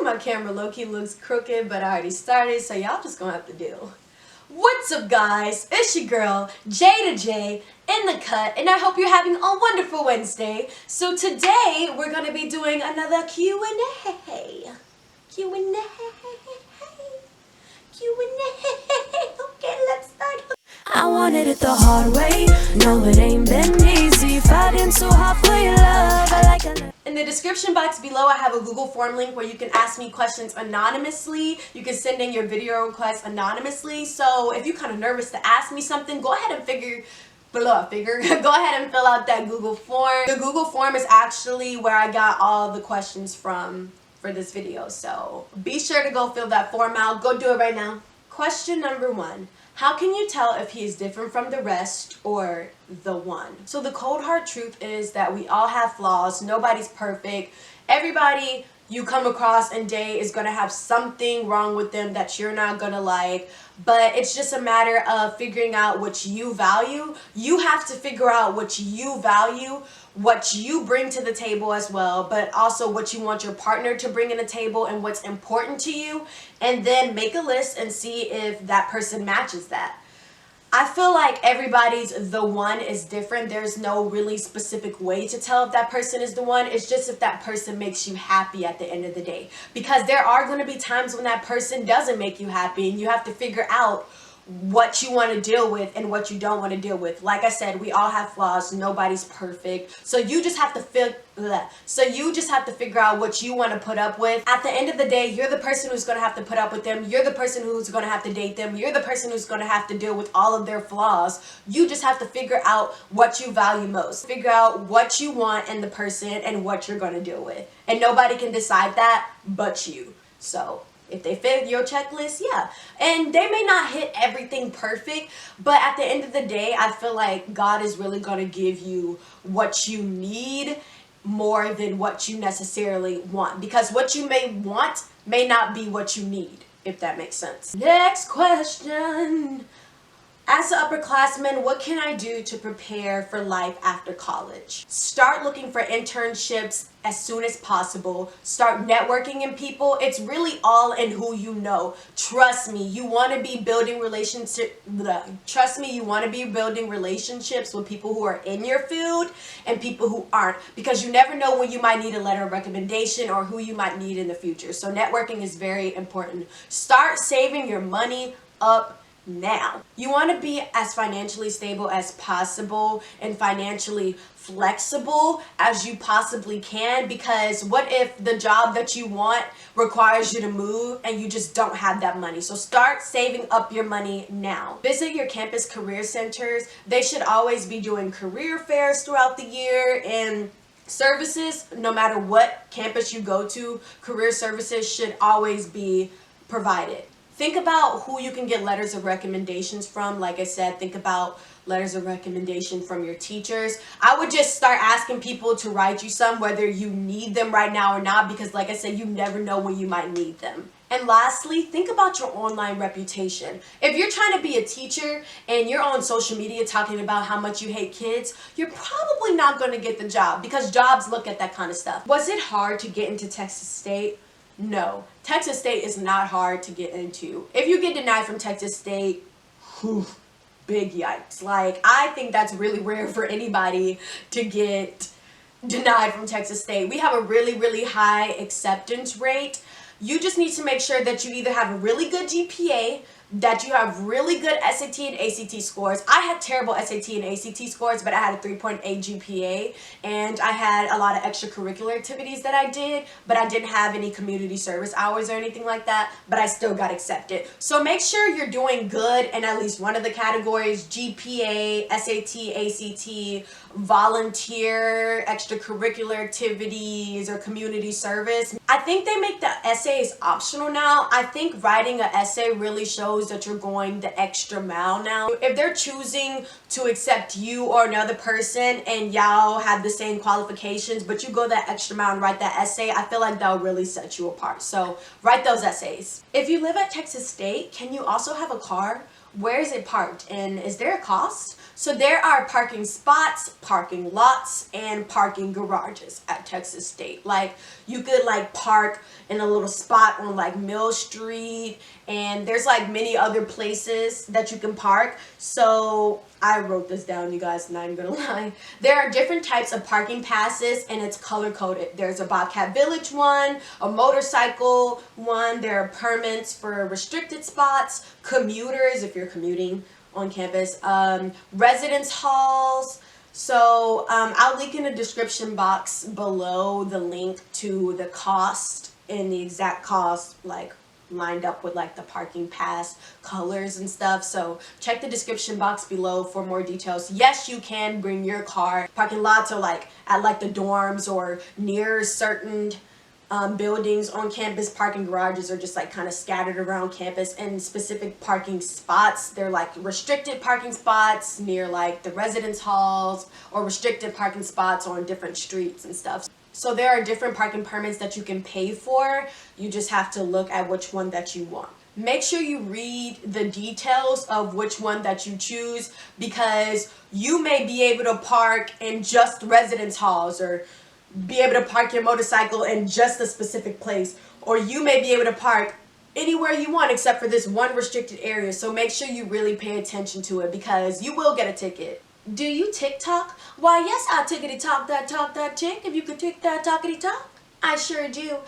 My camera low-key looks crooked, but I already started, so y'all just gonna have to deal. What's up, guys? It's your girl, J to J, in the cut, and I hope you're having a wonderful Wednesday. So today, we're gonna be doing another Q&A. Q&A. Okay, let's start. I wanted it the hard way. No, it ain't been easy. Fighting so hard for your love. I like it. In the description box below, I have a Google form link where you can ask me questions anonymously. You can send in your video requests anonymously. So if you're kind of nervous to ask me something, go ahead and go ahead and fill out that Google form. The Google form is actually where I got all the questions from for this video. So be sure to go fill that form out. Go do it right now. Question number 1. How can you tell if he is different from the rest or the one? So the cold hard truth is that we all have flaws. Nobody's perfect. Everybody you come across and date is going to have something wrong with them that you're not going to like. But it's just a matter of figuring out what you value. You have to figure out what you value, what you bring to the table as well, but also what you want your partner to bring in the table and what's important to you, and then make a list and see if that person matches that. I feel like everybody's the one is different. There's no really specific way to tell if that person is the one. It's just if that person makes you happy at the end of the day. Because there are going to be times when that person doesn't make you happy, and you have to figure out what you want to deal with and what you don't want to deal with. Like I said, we all have flaws. Nobody's perfect. So you just have to figure out what you want to put up with. At the end of the day, you're the person who's going to have to put up with them. You're the person who's going to have to date them. You're the person who's going to have to deal with all of their flaws. You just have to figure out what you value most. Figure out what you want in the person and what you're going to deal with. And nobody can decide that but you. So if they fit your checklist, yeah. And they may not hit everything perfect, but at the end of the day, I feel like God is really going to give you what you need more than what you necessarily want. Because what you may want may not be what you need, if that makes sense. Next question. As an upperclassman, what can I do to prepare for life after college? Start looking for internships as soon as possible. Start networking in people. It's really all in who you know. Trust me, you want to be building relationships with people who are in your field and people who aren't, because you never know when you might need a letter of recommendation or who you might need in the future. So networking is very important. Start saving your money up now. You want to be as financially stable as possible and financially flexible as you possibly can, because what if the job that you want requires you to move and you just don't have that money? So start saving up your money now. Visit your campus career centers. They should always be doing career fairs throughout the year, and services, no matter what campus you go to, career services should always be provided. Think about who you can get letters of recommendations from. Like I said, think about letters of recommendation from your teachers. I would just start asking people to write you some, whether you need them right now or not, because like I said, you never know when you might need them. And lastly, think about your online reputation. If you're trying to be a teacher and you're on social media talking about how much you hate kids, you're probably not going to get the job, because jobs look at that kind of stuff. Was it hard to get into Texas State? No. Texas State is not hard to get into. If you get denied from Texas State, big yikes. Like, I think that's really rare for anybody to get denied from Texas State. We have a really, really high acceptance rate. You just need to make sure that you either have a really good GPA, that you have really good SAT and ACT scores. I had terrible SAT and ACT scores, but I had a 3.8 GPA, and I had a lot of extracurricular activities that I did, but I didn't have any community service hours or anything like that, but I still got accepted. So make sure you're doing good in at least one of the categories: GPA, SAT, ACT, volunteer, extracurricular activities, or community service. I think they make the essays optional now. I think writing an essay really shows that you're going the extra mile now. If they're choosing to accept you or another person and y'all have the same qualifications, but you go that extra mile and write that essay, I feel like that'll really set you apart. So write those essays. If you live at Texas State, can you also have a car? Where is it parked, and is there a cost? So there are parking spots, parking lots, and parking garages at Texas State. Like, you could like park in a little spot on like Mill Street, and there's like many other places that you can park. So I wrote this down, you guys, not even gonna lie. There are different types of parking passes, and it's color coded. There's a Bobcat Village one, a motorcycle one. There are permits for restricted spots, commuters if you're commuting on campus, residence halls. So I'll link in the description box below the link to the cost and the exact cost, like lined up with like the parking pass colors and stuff. So check the description box below for more details. Yes, you can bring your car. Parking lots are like at like the dorms or near certain buildings on campus. Parking garages are just like kind of scattered around campus, and specific parking spots, they're like restricted parking spots near like the residence halls, or restricted parking spots on different streets and stuff. So there are different parking permits that you can pay for. You just have to look at which one that you want. Make sure you read the details of which one that you choose, because you may be able to park in just residence halls, or be able to park your motorcycle in just a specific place, or you may be able to park anywhere you want except for this one restricted area. So make sure you really pay attention to it, because you will get a ticket. Do you TikTok? Why, yes, I tickety talk that tick. If you could tick that talkity talk, I sure do.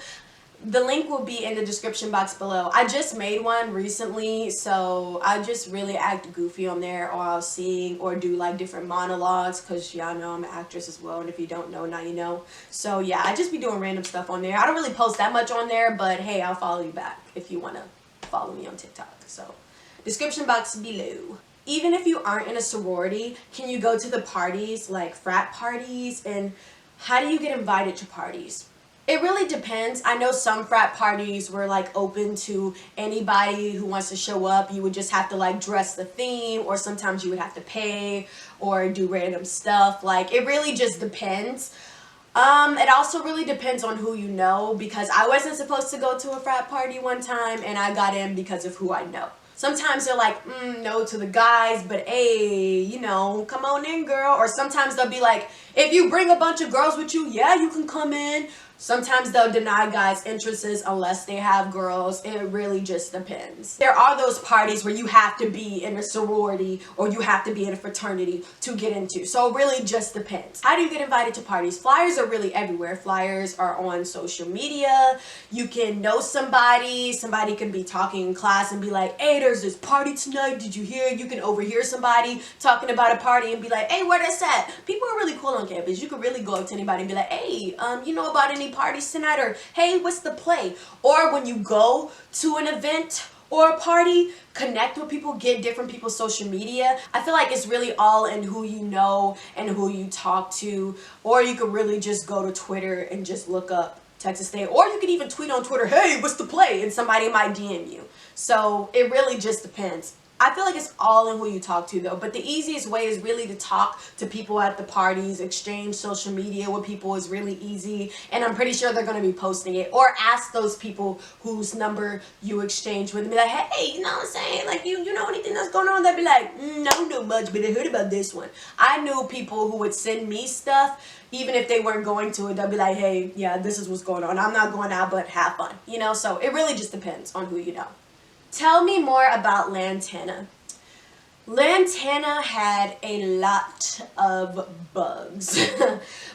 The link will be in the description box below. I just made one recently, so I just really act goofy on there, or I'll sing or do like different monologues, because y'all know I'm an actress as well, and if you don't know, now you know. So yeah, I just be doing random stuff on there. I don't really post that much on there, but hey, I'll follow you back if you want to follow me on TikTok. So description box below. Even if you aren't in a sorority, can you go to the parties, like frat parties? And how do you get invited to parties? It really depends. I know some frat parties were like open to anybody who wants to show up. You would just have to like dress the theme, or sometimes you would have to pay or do random stuff. Like, it really just depends. It also really depends on who you know, because I wasn't supposed to go to a frat party one time, and I got in because of who I know. Sometimes they're like, no to the guys, but hey, you know, come on in, girl. Or sometimes they'll be like, if you bring a bunch of girls with you, yeah, you can come in. Sometimes they'll deny guys entrances unless they have girls. It really just depends. There are those parties where you have to be in a sorority or you have to be in a fraternity to get into. So it really just depends. How do you get invited to parties? Flyers are really everywhere. Flyers are on social media. You can know somebody. Somebody can be talking in class and be like, hey, there's this party tonight. Did you hear? You can overhear somebody talking about a party and be like, hey, where that's at? People are really cool on campus. You can really go up to anybody and be like, hey, you know about any parties tonight? Or hey, what's the play? Or when you go to an event or a party, connect with people, get different people's social media. I feel like it's really all in who you know and who you talk to. Or you could really just go to Twitter and just look up Texas State, or you could even tweet on Twitter, hey, what's the play? And somebody might DM you. So it really just depends. I feel like it's all in who you talk to, though. But the easiest way is really to talk to people at the parties. Exchange social media with people is really easy. And I'm pretty sure they're going to be posting it. Or ask those people whose number you exchange with and be like, hey, you know what I'm saying? Like, you know anything that's going on? They'd be like, I don't know much, but I heard about this one. I knew people who would send me stuff, even if they weren't going to it. They'll be like, hey, yeah, this is what's going on. I'm not going out, but have fun. You know, so it really just depends on who you know. Tell me more about Lantana. Lantana had a lot of bugs.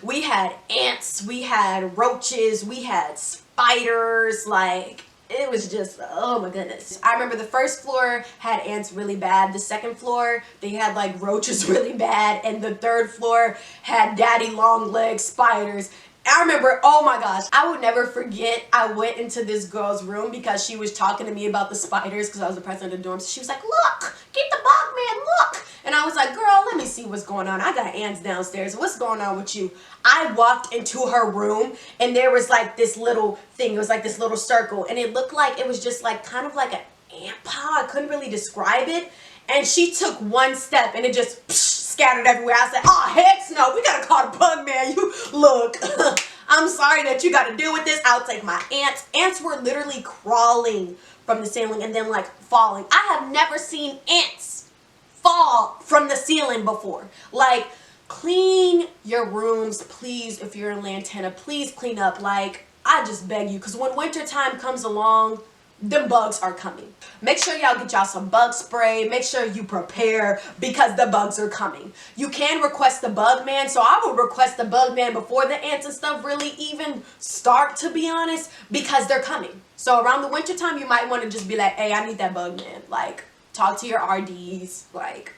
We had ants, we had roaches, we had spiders, like it was just, oh my goodness. I remember the first floor had ants really bad. The second floor, they had like roaches really bad. And the third floor had daddy long leg spiders. I remember, oh my gosh, I would never forget, I went into this girl's room because she was talking to me about the spiders because I was the president of the dorm. So she was like, look, get the bug man, look. And I was like, girl, let me see what's going on. I got ants downstairs. What's going on with you? I walked into her room and there was like this little thing. It was like this little circle. And it looked like it was just like kind of like an ant pile. I couldn't really describe it. And she took one step and it just scattered everywhere. I said, oh, heck no, we gotta call the bug man. You look, I'm sorry that you gotta deal with this. I'll take my ants. Ants were literally crawling from the ceiling and then like falling. I have never seen ants fall from the ceiling before. Like, clean your rooms, please. If you're in Lantana, please clean up. Like, I just beg you, because when winter time comes along, the bugs are coming. Make sure y'all get y'all some bug spray. Make sure you prepare, because the bugs are coming. You can request the bug man, so I would request the bug man before the ants and stuff really even start, to be honest, because they're coming. So around the winter time, you might want to just be like, hey, I need that bug man. Like, talk to your RDs. Like,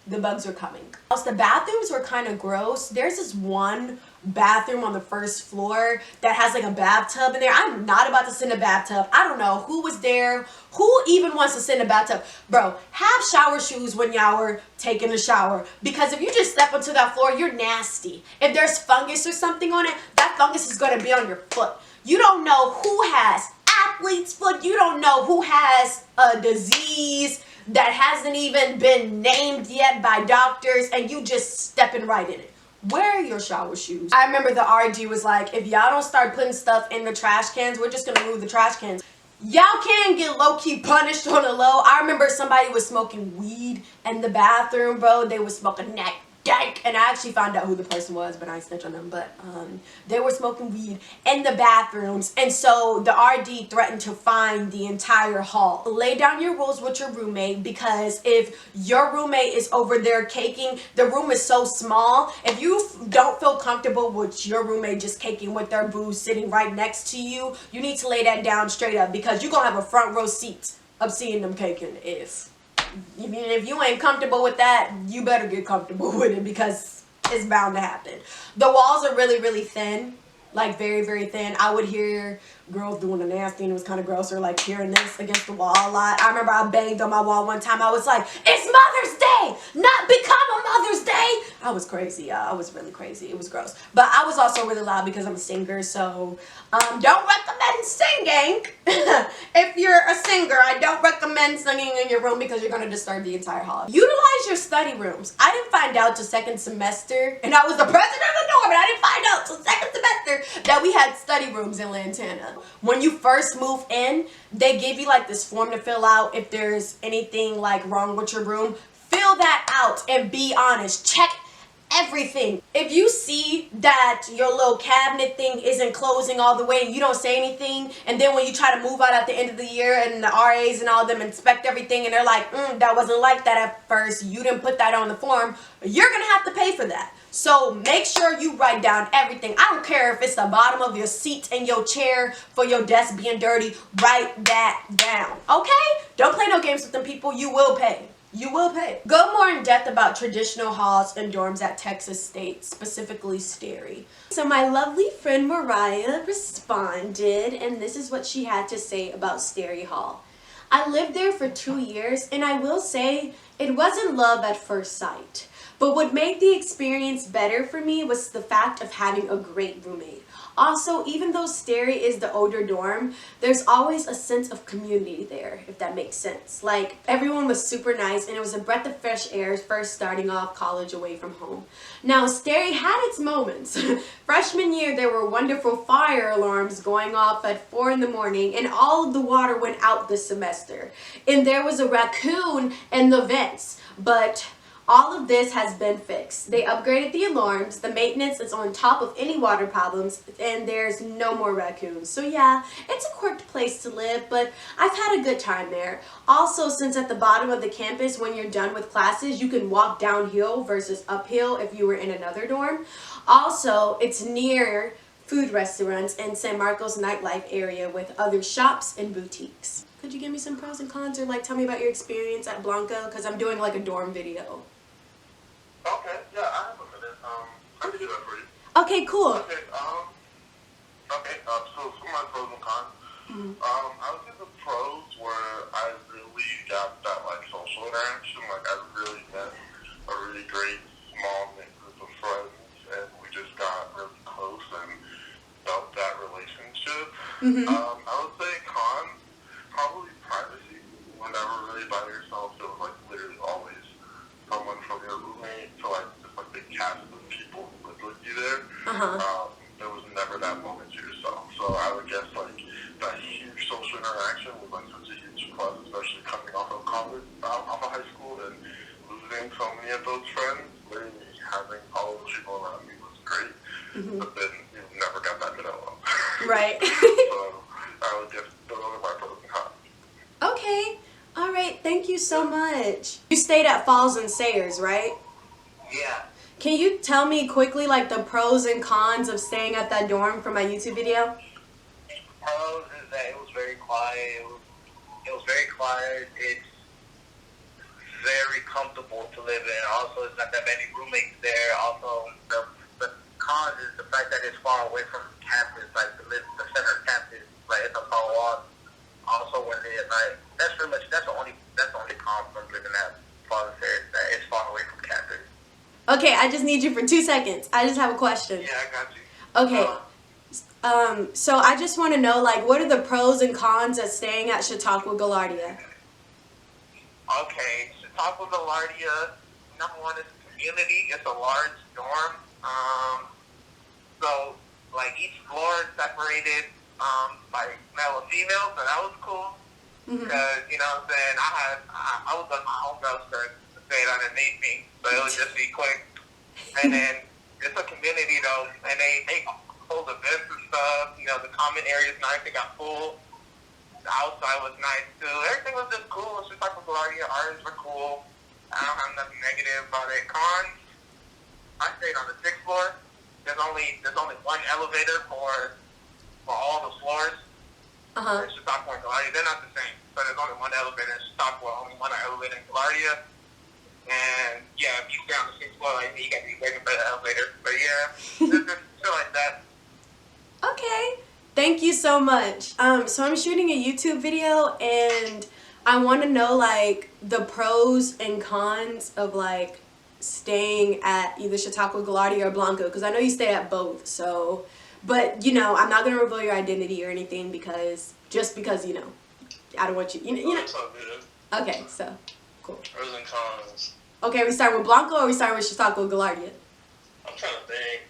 the bugs are coming. Also, the bathrooms were kind of gross. There's this one bathroom on the first floor that has like a bathtub in there. I'm not about to sit in a bathtub. I don't know who was there. Who even wants to sit in a bathtub? Bro, have shower shoes when y'all are taking a shower, because if you just step onto that floor, you're nasty. If there's fungus or something on it, that fungus is going to be on your foot. You don't know who has athlete's foot. You don't know who has a disease that hasn't even been named yet by doctors, and you just stepping right in it. Wear your shower shoes. I remember the RG was like, if y'all don't start putting stuff in the trash cans, we're just gonna move the trash cans. Y'all can get low-key punished on the low. I remember somebody was smoking weed in the bathroom, bro. They was smoking that dank, and I actually found out who the person was, but I ain't snitch on them. But they were smoking weed in the bathrooms, and so the RD threatened to fine the entire hall. Lay down your rules with your roommate, because if your roommate is over there caking, the room is so small. If you don't feel comfortable with your roommate just caking with their boo sitting right next to you, you need to lay that down straight up, because you're gonna have a front row seat of seeing them caking. If you ain't comfortable with that, you better get comfortable with it, because it's bound to happen. The walls are really, really thin. Like, very, very thin. I would hear girls doing the nasty, and it was kind of gross, or like hearing this against the wall a lot. I remember I banged on my wall one time. I was like, it's Mother's Day, not become a Mother's Day. I was crazy. I was really crazy. It was gross. But I was also really loud because I'm a singer, so don't recommend singing. If you're a singer, I don't recommend singing in your room, because you're going to disturb the entire hall. Utilize your study rooms. I didn't find out till second semester, and I was the president of the dorm, and I didn't find out till second semester that we had study rooms in Lantana. When you first move in, they give you like this form to fill out if there's anything like wrong with your room. Fill that out and be honest. Check everything. If you see that your little cabinet thing isn't closing all the way and you don't say anything, and then when you try to move out at the end of the year and the RAs and all of them inspect everything and they're like, that wasn't like that at first, you didn't put that on the form, you're gonna have to pay for that. So make sure you write down everything. I don't care if it's the bottom of your seat and your chair for your desk being dirty. Write that down, okay? Don't play no games with them people. You will pay. You will pay. Go more in depth about traditional halls and dorms at Texas State, specifically Sterry. So my lovely friend Mariah responded, and this is what she had to say about Sterry Hall. I lived there for 2 years, and I will say it wasn't love at first sight. But what made the experience better for me was the fact of having a great roommate. Also, even though Sterry is the older dorm, there's always a sense of community there, if that makes sense. Like, everyone was super nice, and it was a breath of fresh air first starting off college away from home. Now, Sterry had its moments. Freshman year, there were wonderful fire alarms going off at 4 in the morning, and all of the water went out this semester. And there was a raccoon in the vents, but all of this has been fixed. They upgraded the alarms, the maintenance is on top of any water problems, and there's no more raccoons. So yeah, it's a quirked place to live, but I've had a good time there. Also, since at the bottom of the campus, when you're done with classes, you can walk downhill versus uphill if you were in another dorm. Also, it's near food restaurants and San Marcos nightlife area with other shops and boutiques. Could you give me some pros and cons, or like tell me about your experience at Blanco? Because I'm doing like a dorm video. Okay, yeah, I have a minute. I can do that for you. Okay, cool. Okay, so for my pros and cons, I would say the pros were I really got that, like, social interaction. Like, I really met a really great small knit group of friends, and we just got really close and felt that relationship. I would say cons, probably privacy. We're never really by yourself, so it was, like, literally always someone from your roommate to, like, just, like, the cast of people who lived with you there. There was never that moment to yourself. So I would guess, like, that huge social interaction was, like, such a huge plus, especially coming off of college, off of high school. get those friends, literally having all the people around me was great. But then you never got that to know them. Right. So I would guess those are my pros and cons. Okay. All right. Thank you so much. You stayed at Falls and Sayers, right? Yeah. Can you tell me quickly, like, the pros and cons of staying at that dorm for my YouTube video? Pros is that it was very quiet. It was very quiet. It's very comfortable to live in. Also, it's not that many roommates there. Also, the cons is the fact that it's far away from campus, like the center of campus. Like it's a far walk. Also, when they like that's the only con from living at Fallen Fair, that it's far away from campus. Okay, I just need you for 2 seconds. I just have a question. Yeah, I got you. Okay. So I just want to know, like, what are the pros and cons of staying at Chautauqua Gaillardia? Okay, Chautauqua Gaillardia, number one is community. It's a large dorm. So, like, each floor is separated by male and female, so that was cool. Because, you know what I'm saying, I was on my own girls first to stay underneath me, so it would just be quick. And then, it's a community, though, and they hold events and stuff. You know, the common area is nice. They got pool. The outside was nice, too. Everything was just cool. Chautauqua Gaillardia, artists were cool. I don't have nothing negative about it. Cons, I stayed on the 6th floor. There's only one elevator for all the floors. In Chautauqua and Gaillardia, they're not the same. So there's only one elevator in Chautauqua, only one elevator in Gaillardia. And yeah, if you stay on the 6th floor like me, you gotta be waiting for the elevator. But yeah, just feel like that. Okay. Thank you so much. So I'm shooting a YouTube video and I want to know, like, the pros and cons of, like, staying at either Chautauqua Gaillardia or Blanco, because I know you stayed at both. So, but you know, I'm not gonna reveal your identity or anything because you know, I don't want you. You know. It's all good. Okay, so cool. Pros and cons. Okay, we start with Blanco or we start with Chautauqua Gaillardia? I'm trying to think.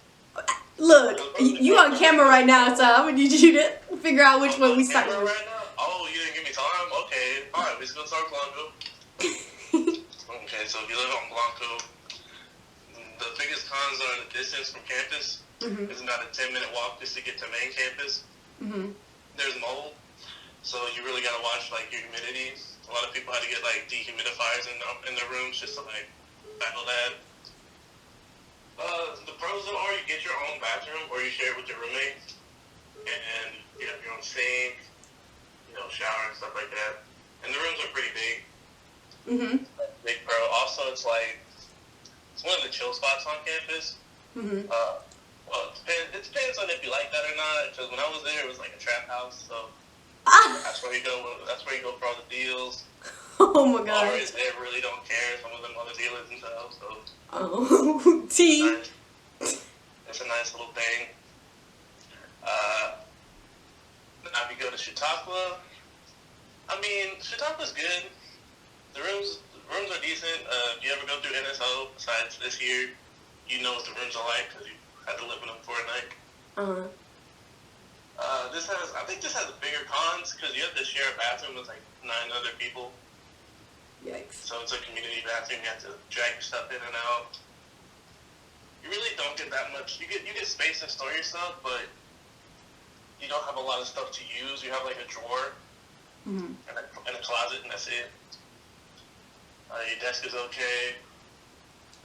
Look, you on camera right now, so I'm gonna need you to figure out which one we start with. Right now? Oh, you didn't give me time? Okay. Alright, we're just gonna start Blanco. Okay, so if you live on Blanco, the biggest cons are the distance from campus. It's about a 10-minute walk just to get to main campus. There's mold, so you really gotta watch like your humidity. A lot of people had to get like dehumidifiers in their rooms just to like battle that. The pros are you get your own bathroom or you share it with your roommate, and you have your own sink, you know, shower and stuff like that. And the rooms are pretty big. Big pro. Also, it's like it's one of the chill spots on campus. Well, it depends on if you like that or not. Because when I was there, it was like a trap house, so that's where you go. That's where you go for all the deals. Oh my god. Or they really don't care. Some of them other dealers and stuff. So. Oh, T. It's a nice little thing. Now if you go to Chautauqua, I mean, Chautauqua's good. The rooms are decent. If you ever go through NSO, besides this year, you know what the rooms are like because you had to live in them for a night. I think this has bigger cons because you have to share a bathroom with like 9 other people. Yikes. So it's a community bathroom. You have to drag your stuff in and out. You really don't get that much. You get space to store your stuff, but you don't have a lot of stuff to use. You have like a drawer and a closet, and that's it. Your desk is okay.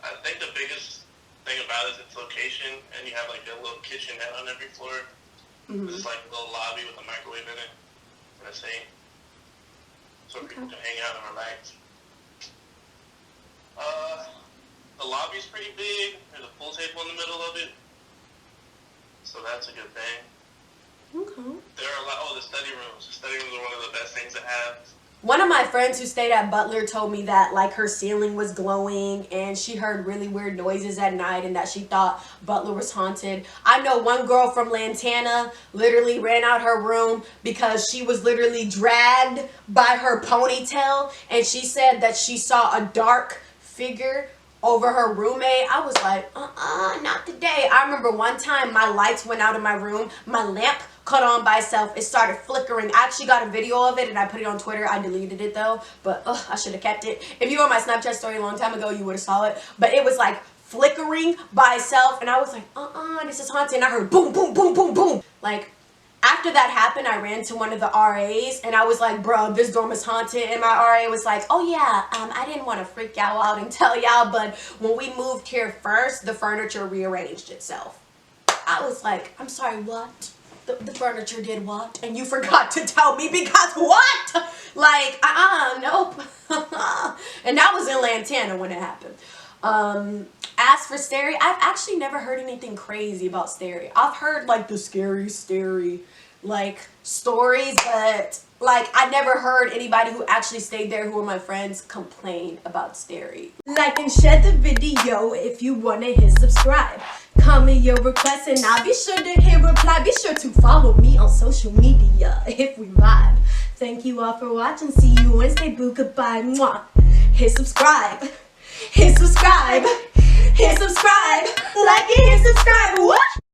I think the biggest thing about it is its location, and you have like a little kitchenette on every floor. It's like a little lobby with a microwave in it and a sink, so people can hang out and relax. The lobby's pretty big. There's a pool table in the middle of it, so that's a good thing. Okay. There are the study rooms. The study rooms are one of the best things to have. One of my friends who stayed at Butler told me that, like, her ceiling was glowing and she heard really weird noises at night and that she thought Butler was haunted. I know one girl from Lantana literally ran out her room because she was literally dragged by her ponytail, and she said that she saw a dark figure over her roommate. I was like, not today. I remember one time my lights went out in my room. My lamp caught on by itself. It started flickering. I actually got a video of it and I put it on Twitter. I deleted it though, but I should have kept it. If you were on my Snapchat story a long time ago, you would have saw it. But it was like flickering by itself, and I was like, this is haunted. And I heard boom, boom, boom, boom, boom. Like, after that happened, I ran to one of the RAs and I was like, bro, this dorm is haunted. And my RA was like, oh yeah, I didn't want to freak y'all out and tell y'all, but when we moved here first, the furniture rearranged itself. I was like, I'm sorry, what? The furniture did what? And you forgot to tell me because what? Like, nope. And that was in Lantana when it happened. As for Sterry, I've actually never heard anything crazy about Sterry. I've heard like the scary Sterry like stories, but like I never heard anybody who actually stayed there who were my friends complain about Sterry. Like and share the video if you wanna hit subscribe. Comment your requests and I'll be sure to hit reply. Be sure to follow me on social media if we vibe. Thank you all for watching. See you Wednesday. Boo, goodbye. Mwah. Hit subscribe. Hit subscribe. Hit subscribe. Like it, hit subscribe. What?